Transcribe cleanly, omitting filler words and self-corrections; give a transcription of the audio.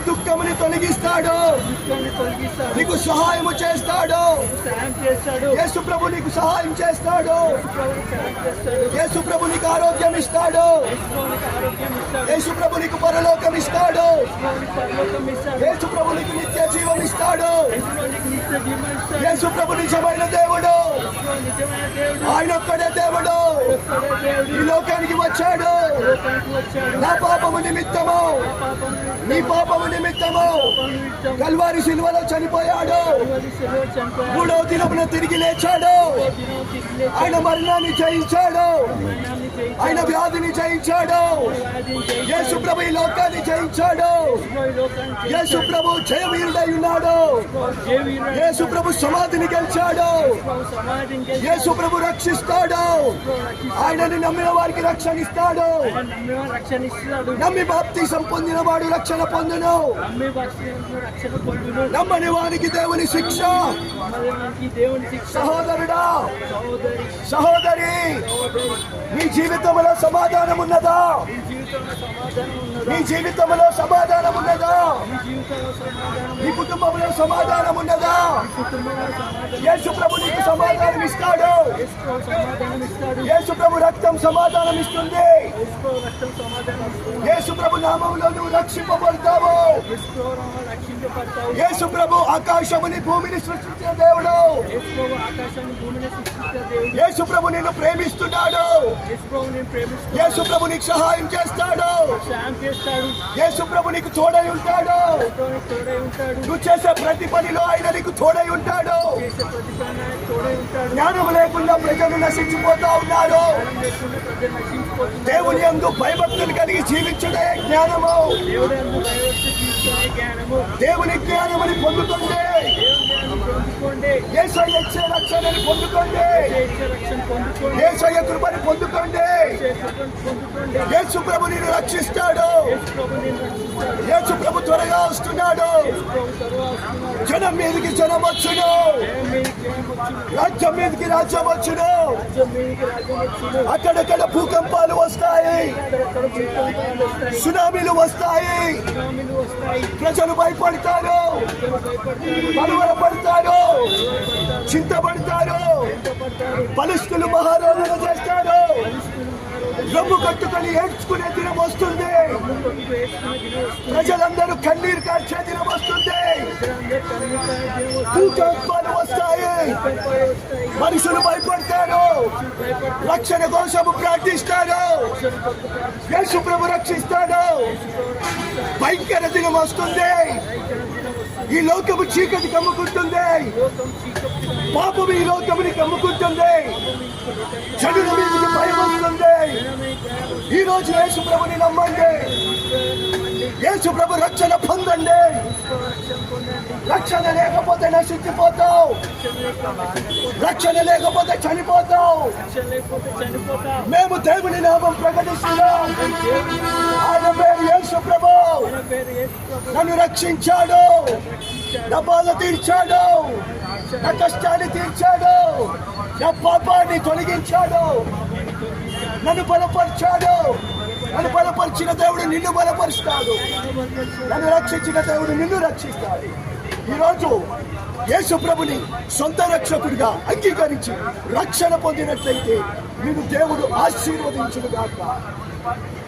దుఃఖముని తొలగిస్తాడు, నీకు సహాయము చేస్తాడు. యేసు ప్రభు నీకు సహాయం చేస్తాడు. యేసు ప్రభు నీకు ఆరోగ్యం ఇస్తాడు. యేసు ప్రభు నీకు పరలోకం ఇస్తాడు. యేసు ప్రభు నీకు నిత్య జీవం ఇస్తాడు. యేసు ప్రభు నిజమైన దేవుడు. ఆయన ఒక్కడే దేవుడు. ఈ లోకానికి వచ్చాడు నా పాపము నిమిత్తము, నీ పాపము నిమిత్తము కల్వారి శిలువలో చనిపోయాడు. మూడవ దినమున తిరిగి లేచాడు. ఆయన మరణాన్ని జయించాడు. ఆయన వ్యాధిని జయించాడు. యేసు ప్రభు ఈ లోకాన్ని జయించాడు. యేసు ప్రభు జయవీరుడై ఉన్నాడు. యేసు ప్రభు సమాధిని గెలిచాడు. యేసు ప్రభు రక్షిస్తాడు. ఆయనని నమ్మిన వారికి రక్షణ ఇస్తాడు. నమ్మి బాప్తిసం పొందిన వాడు రక్షణ పొందును. నమ్మని వానికి దేవుని శిక్ష. సహోదరుడా, సహోదరి, నీ జీవితంలో సమాధానం ఉన్నదా? నీ జీవితంలో సమాధానం ఉన్నదా? నీ కుటుంబంలో సమాధానం ఉన్నదా? యేసు ప్రభు నీకు సమాధానం ఇస్తాడు. యేసు ప్రభు రక్తం సమాధానం ఇస్తుంది. యేసు ప్రభు నామములో నువ్వు రక్షింపబడతావు. యేసు ప్రభు ఆకాశముని భూమిని సృష్టించిన దేవుడు. యేసు ప్రభు నిన్ను ప్రేమిస్తున్నాడు. యేసు ప్రభు నీకు సహాయం చేస్తాడు. యేసు ప్రభు నీకు తోడై ఉంటాడు. నువ్వు చేసే ప్రతి పనిలో ఆయన నీకు తోడై ఉంటాడు. జ్ఞానం లేకుండా ప్రజలు నశించిపోతా ఉన్నారు. దేవుని యందు భయభక్తులు కలిగి జీవించడే జ్ఞానము. దేవుని జ్ఞానమని పొందుతుంది. యేసయ్య ఇచ్చే రక్షణని పొందుకోండి. యేసయ్య కృపని పొందుకోండి. యేసు ప్రభు నిన్ను రక్షిస్తాడు. యేసు ప్రభు త్వరగా వస్తున్నాడు. జనం మీదకి జనం వచ్చును. రాజ్యం మీదకి రాజ్యం వచ్చును. అక్కడక్కడ భూకంపాలు వస్తాయి. సునామీలు వస్తాయి. ప్రజలు భయపడతారు, కలవరపడతారు, చింతపడతారు. బలిష్ఠులు మహారోధన చేస్తారు. రొమ్ము కట్టుకొని ఏడ్చుకునే దినం వస్తుంది. ప్రజలందరూ కన్నీరు కార్చే దినం వస్తుంది. భూకంపాలు వస్తాయి. మనుషులు భయపడతారు. రక్షణ కోసము ప్రార్థిస్తారు. యేసు ప్రభు రక్షిస్తాడు. భయంకర దినం వస్తుంది. ఈ లోకము చీకటి కమ్ముకుంటుంది. పాపము ఈ లోకముని కమ్ముకుంటుంది. చెడుల మీదకి భయం వస్తుంది. ఈ రోజు యేసు ప్రభుని నమ్మండి. యేసు ప్రభు రక్షణ పొందండి. రక్షణ లేకపోతే నశించిపోతావు. రక్షణ లేకపోతే చనిపోతావు. మేము దేవుని నామం ప్రకటిస్తున్నాం. ఆయన పేరు యేసు ప్రభు. నన్ను రక్షించాడు. నా బాధ తీర్చాడు. నా కష్టాన్ని తీర్చాడు. నా పాపాన్ని తొలగించాడు. నన్ను బలపరిచాడు. నన్ను బలపరిచిన దేవుడు నిన్ను బలపరుస్తాడు. నన్ను రక్షించిన దేవుడు నిన్ను రక్షిస్తాడు. ఈరోజు యేసు ప్రభుని సొంత రక్షకుడిగా అంగీకరించి రక్షణ పొందినట్లయితే నిన్ను దేవుడు ఆశీర్వదించును గాక.